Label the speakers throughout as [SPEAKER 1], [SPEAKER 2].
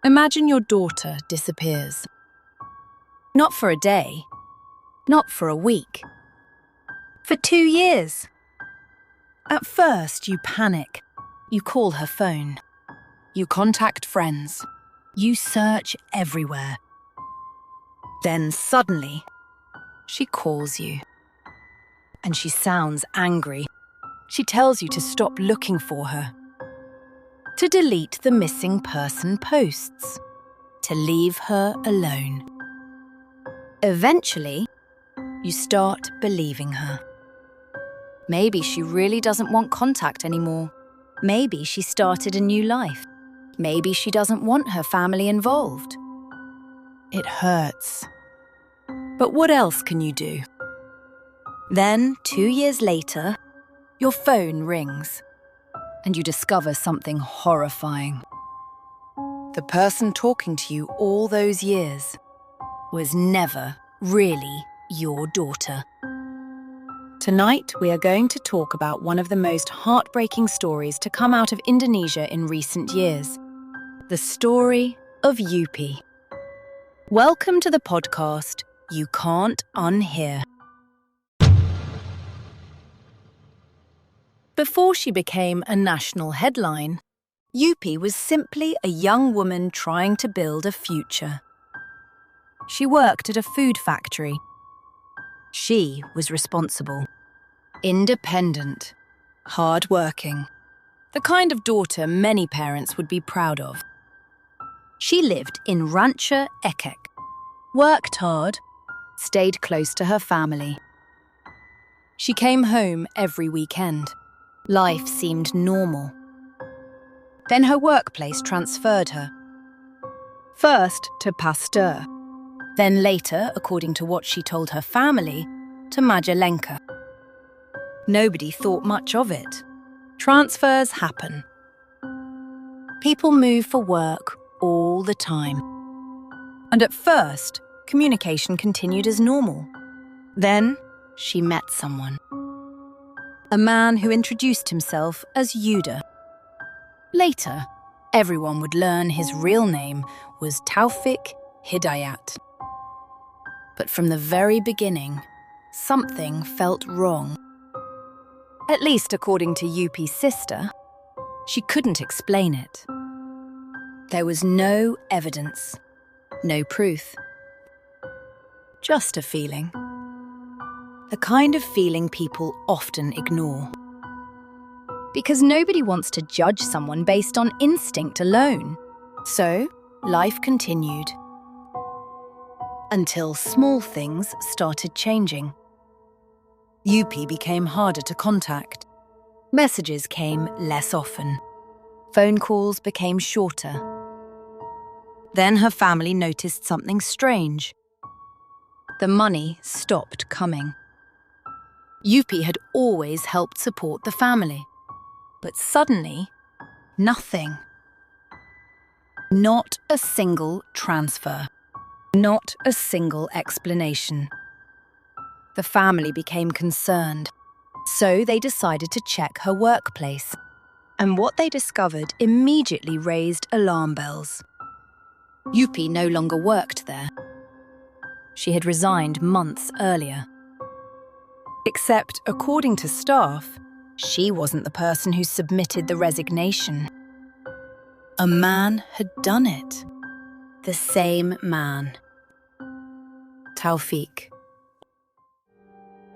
[SPEAKER 1] Imagine your daughter disappears. Not for a day, not for a week, for 2 years. At first, you panic. You call her phone. You contact friends. You search everywhere. Then suddenly, she calls you. And she sounds angry. She tells you to stop looking for her, to delete the missing person posts, to leave her alone. Eventually, you start believing her. Maybe she really doesn't want contact anymore. Maybe she started a new life. Maybe she doesn't want her family involved. It hurts. But what else can you do? Then, 2 years later, your phone rings, and you discover something horrifying. The person talking to you all those years was never really your daughter. Tonight, we are going to talk about one of the most heartbreaking stories to come out of Indonesia in recent years. The story of Yupi. Welcome to the podcast You Can't Unhear. Before she became a national headline, Yupi was simply a young woman trying to build a future. She worked at a food factory. She was responsible, independent, hard-working, the kind of daughter many parents would be proud of. She lived in Rancha Ekek, worked hard, stayed close to her family. She came home every weekend. Life seemed normal. Then her workplace transferred her. First to Pasteur, then later, according to what she told her family, to Majalengka. Nobody thought much of it. Transfers happen. People move for work all the time. And at first, communication continued as normal. Then, she met someone. A man who introduced himself as Yuda. Later, everyone would learn his real name was Taufik Hidayat. But from the very beginning, something felt wrong. At least according to Yupi's sister, she couldn't explain it. There was no evidence, no proof. Just a feeling. The kind of feeling people often ignore. Because nobody wants to judge someone based on instinct alone. So, life continued. Until small things started changing. Yupi became harder to contact. Messages came less often. Phone calls became shorter. Then her family noticed something strange. The money stopped coming. Yupi had always helped support the family. But suddenly, nothing. Not a single transfer. Not a single explanation. The family became concerned, so they decided to check her workplace. And what they discovered immediately raised alarm bells. Yupi no longer worked there. She had resigned months earlier. Except, according to staff, she wasn't the person who submitted the resignation. A man had done it. The same man. Taufik.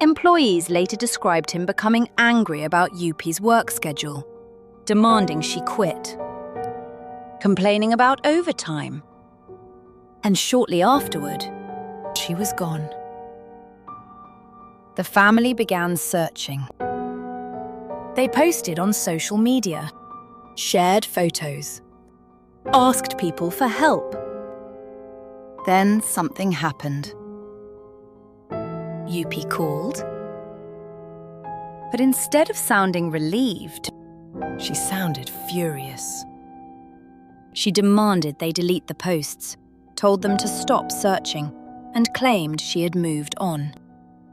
[SPEAKER 1] Employees later described him becoming angry about Yupi's work schedule, demanding she quit, complaining about overtime. And shortly afterward, she was gone. The family began searching. They posted on social media, shared photos, asked people for help. Then something happened. Yupi called, but instead of sounding relieved, she sounded furious. She demanded they delete the posts, told them to stop searching, and claimed she had moved on.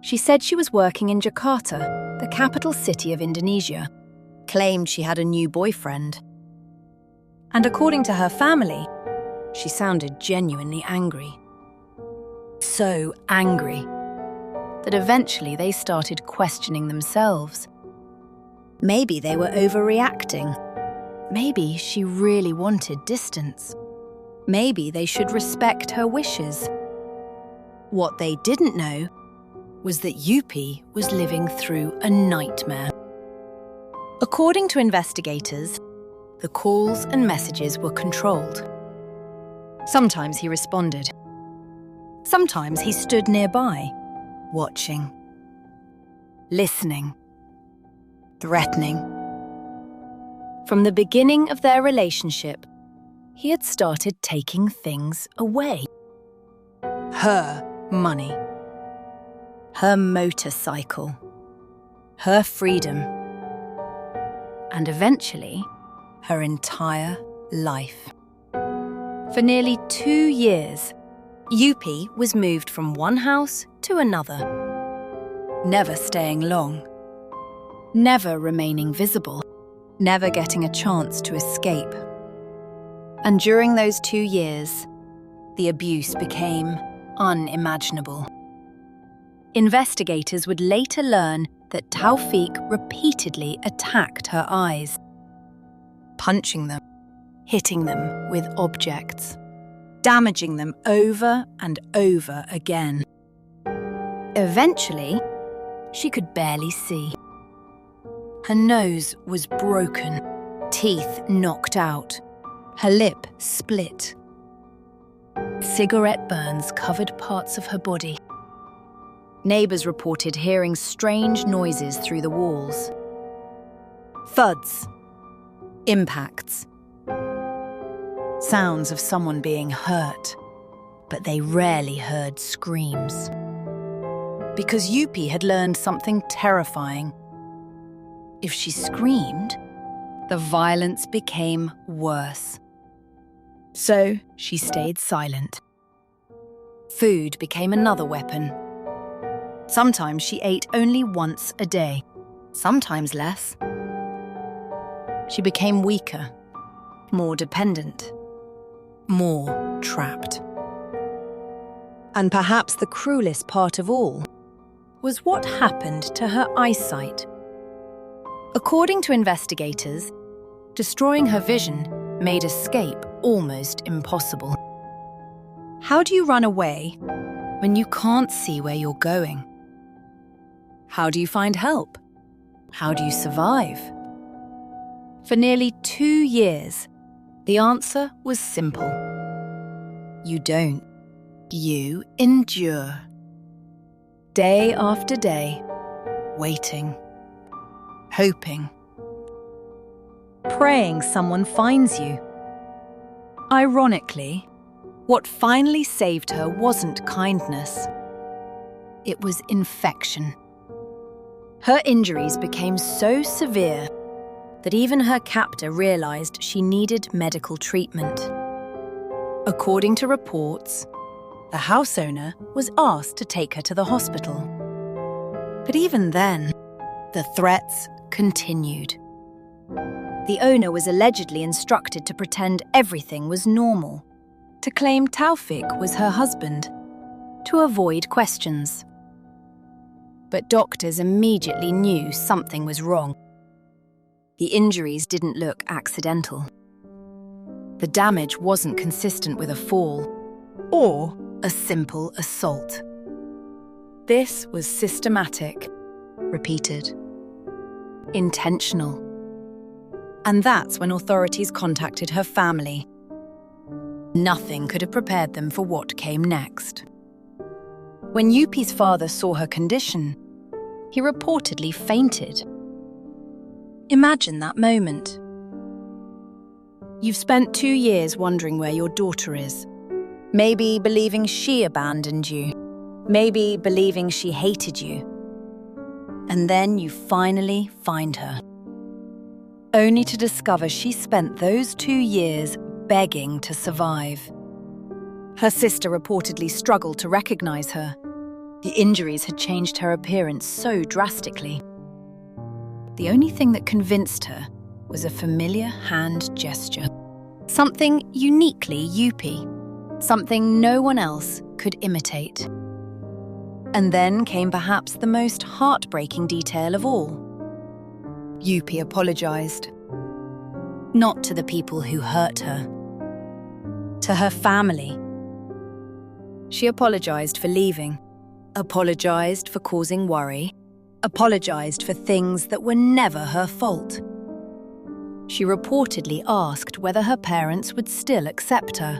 [SPEAKER 1] She said she was working in Jakarta, the capital city of Indonesia, claimed she had a new boyfriend. And according to her family, She sounded genuinely angry. So angry that eventually they started questioning themselves. Maybe they were overreacting. Maybe she really wanted distance. Maybe they should respect her wishes. What they didn't know was that Yupi was living through a nightmare. According to investigators, the calls and messages were controlled. Sometimes he responded. Sometimes he stood nearby, watching, listening, threatening. From the beginning of their relationship, he had started taking things away. Her money, her motorcycle, her freedom, and eventually, her entire life. For nearly 2 years, Yupi was moved from one house to another, never staying long, never remaining visible, never getting a chance to escape. And during those 2 years, the abuse became unimaginable. Investigators would later learn that Taufik repeatedly attacked her eyes, punching them, hitting them with objects, damaging them over and over again. Eventually, she could barely see. Her nose was broken, teeth knocked out, her lip split. Cigarette burns covered parts of her body. Neighbors reported hearing strange noises through the walls. Thuds, impacts, sounds of someone being hurt, but they rarely heard screams. Because Yupi had learned something terrifying. If she screamed, the violence became worse. So she stayed silent. Food became another weapon. Sometimes she ate only once a day, sometimes less. She became weaker, more dependent, more trapped. And perhaps the cruelest part of all was what happened to her eyesight. According to investigators, destroying her vision made escape almost impossible. How do you run away when you can't see where you're going? How do you find help? How do you survive? For nearly 2 years, the answer was simple. You don't. You endure. Day after day, waiting, hoping, praying someone finds you. Ironically, what finally saved her wasn't kindness. It was infection. Her injuries became so severe that even her captor realized she needed medical treatment. According to reports, the house owner was asked to take her to the hospital. But even then, the threats continued. The owner was allegedly instructed to pretend everything was normal, to claim Taufik was her husband, to avoid questions. But doctors immediately knew something was wrong. The injuries didn't look accidental. The damage wasn't consistent with a fall or a simple assault. This was systematic, repeated, intentional. And that's when authorities contacted her family. Nothing could have prepared them for what came next. When Yupi's father saw her condition, he reportedly fainted. Imagine that moment. You've spent 2 years wondering where your daughter is. Maybe believing she abandoned you. Maybe believing she hated you. And then you finally find her. Only to discover she spent those 2 years begging to survive. Her sister reportedly struggled to recognize her. The injuries had changed her appearance so drastically. The only thing that convinced her was a familiar hand gesture. Something uniquely Yupi. Something no one else could imitate. And then came perhaps the most heartbreaking detail of all. Yupi apologized. Not to the people who hurt her. To her family. She apologized for leaving. Apologized for causing worry. Apologized for things that were never her fault. She reportedly asked whether her parents would still accept her.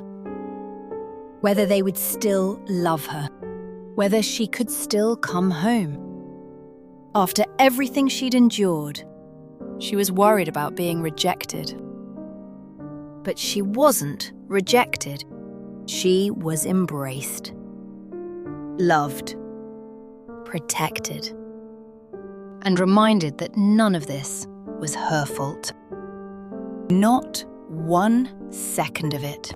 [SPEAKER 1] Whether they would still love her. Whether she could still come home. After everything she'd endured, she was worried about being rejected. But she wasn't rejected. She was embraced. Loved. Protected. And reminded that none of this was her fault. Not 1 second of it.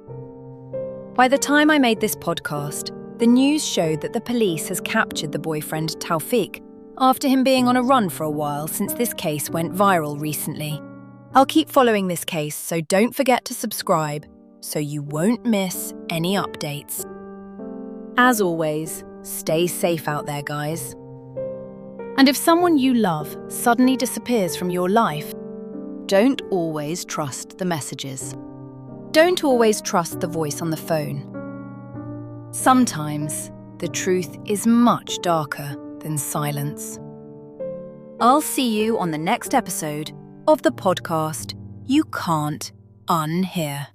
[SPEAKER 1] By the time I made this podcast, the news showed that the police has captured the boyfriend Taufik after him being on a run for a while since this case went viral recently. I'll keep following this case, so don't forget to subscribe so you won't miss any updates. As always, stay safe out there, guys. And if someone you love suddenly disappears from your life, don't always trust the messages. Don't always trust the voice on the phone. Sometimes the truth is much darker than silence. I'll see you on the next episode of the podcast You Can't Unhear.